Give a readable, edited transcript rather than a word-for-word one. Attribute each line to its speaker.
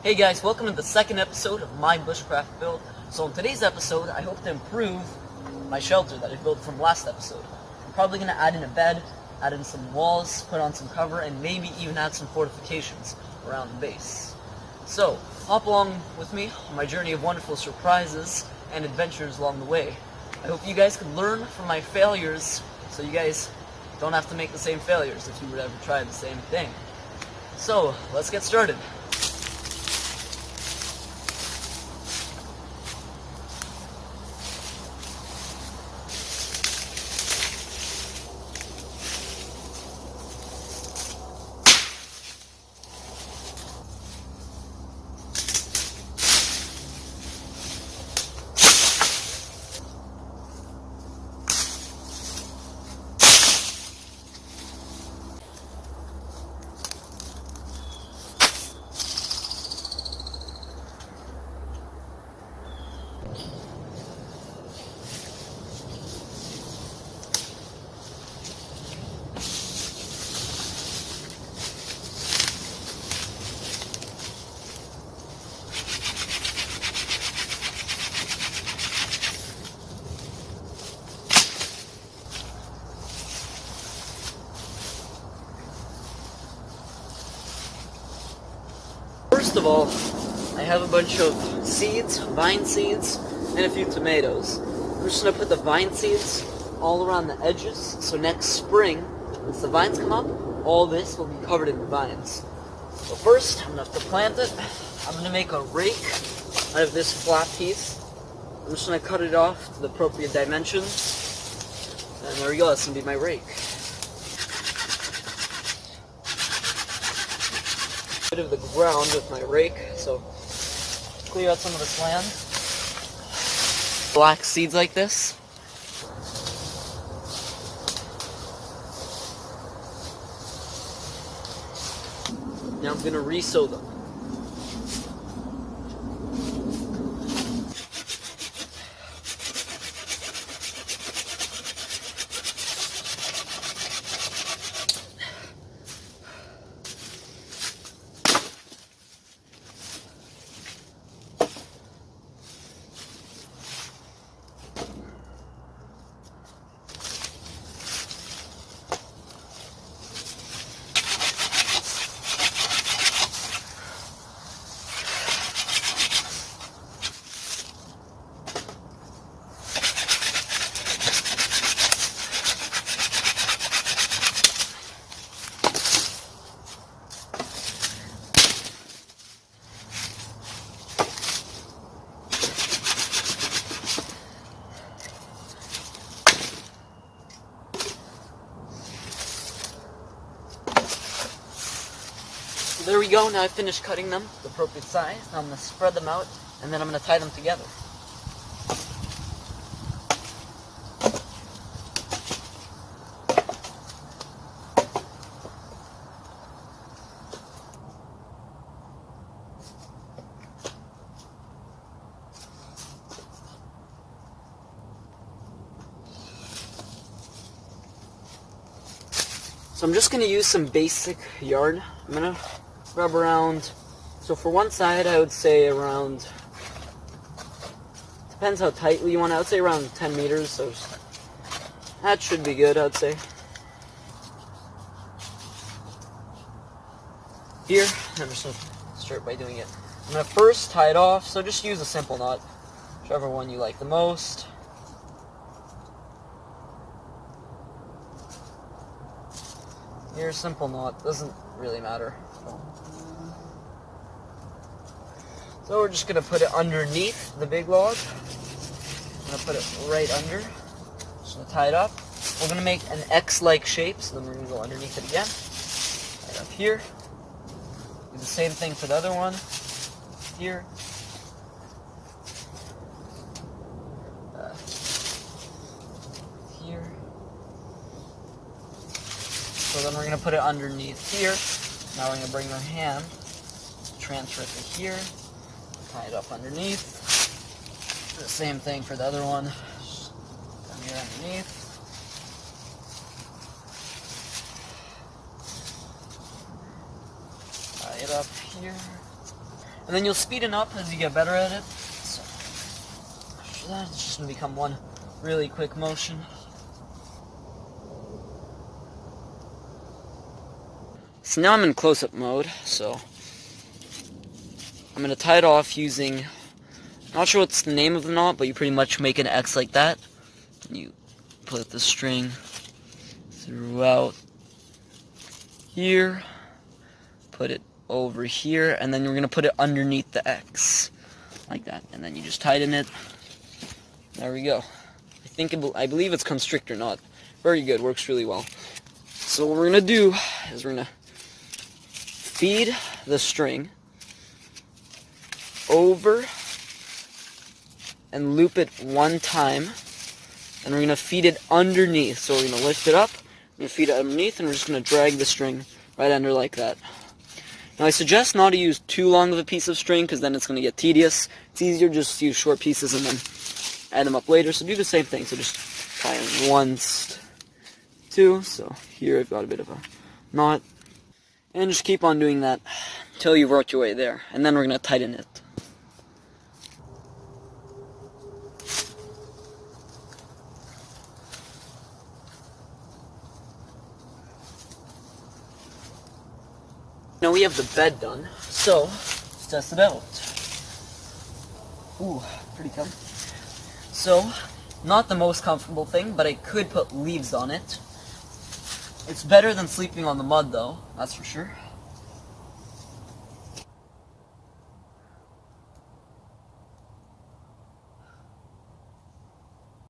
Speaker 1: Hey guys, welcome to the second episode of my bushcraft build. So in today's episode, I hope to improve my shelter that I built from last episode. I'm probably going to add in a bed, add in some walls, put on some cover, and maybe even add some fortifications around the base. So, hop along with me on my journey of wonderful surprises and adventures along the way. I hope you guys can learn from my failures so you guys don't have to make the same failures if you would ever try the same thing. So, let's get started. First of all, I have a bunch of seeds, vine seeds, and a few tomatoes. I'm just going to put the vine seeds all around the edges, so next spring, once the vines come up, all this will be covered in vines. So first, I'm going to have to plant it. I'm going to make a rake out of this flat piece. I'm just going to cut it off to the appropriate dimensions. And there we go, that's going to be my rake. Of the ground with my rake, so clear out some of this land. Black seeds like this. Now I'm gonna re-sow them. There we go, now I've finished cutting them the appropriate size. Now I'm going to spread them out, and then I'm going to tie them together. So I'm just going to use some basic yarn. I'm going to rub around, so for one side I would say around, depends how tightly you want it, I would say around 10 meters, so that should be good, I'd say. Here, I'm just going to start by doing it. I'm going to first tie it off, so just use a simple knot, whichever one you like the most. Your simple knot doesn't really matter. So we're just going to put it underneath the big log. I'm going to put it right under. Just going to tie it up. We're going to make an X-like shape, so then we're going to go underneath it again. Right up here. Do the same thing for the other one. Here. Here. So then we're going to put it underneath here. Now we're going to bring our hand, transfer it to here, tie it up underneath. The same thing for the other one. Down here underneath. Tie it up here. And then you'll speed it up as you get better at it. So after that, it's just going to become one really quick motion. So now I'm in close-up mode, so I'm going to tie it off using, I'm not sure what's the name of the knot, but you pretty much make an X like that. And you put the string throughout here, put it over here, and then you're going to put it underneath the X, like that. And then you just tighten it. There we go. I believe it's constrictor knot. Very good, works really well. So what we're going to do is we're going to feed the string over and loop it one time, and we're going to feed it underneath. So we're going to lift it up, we're going to feed it underneath, and we're just going to drag the string right under like that. Now I suggest not to use too long of a piece of string, because then it's going to get tedious. It's easier just to use short pieces and then add them up later. So do the same thing. So just tie in once, two. So here I've got a bit of a knot. And just keep on doing that until you've worked your way there. And then we're going to tighten it. Now we have the bed done, so let's test it out. Ooh, pretty comfy. So, not the most comfortable thing, but I could put leaves on it. It's better than sleeping on the mud though, that's for sure.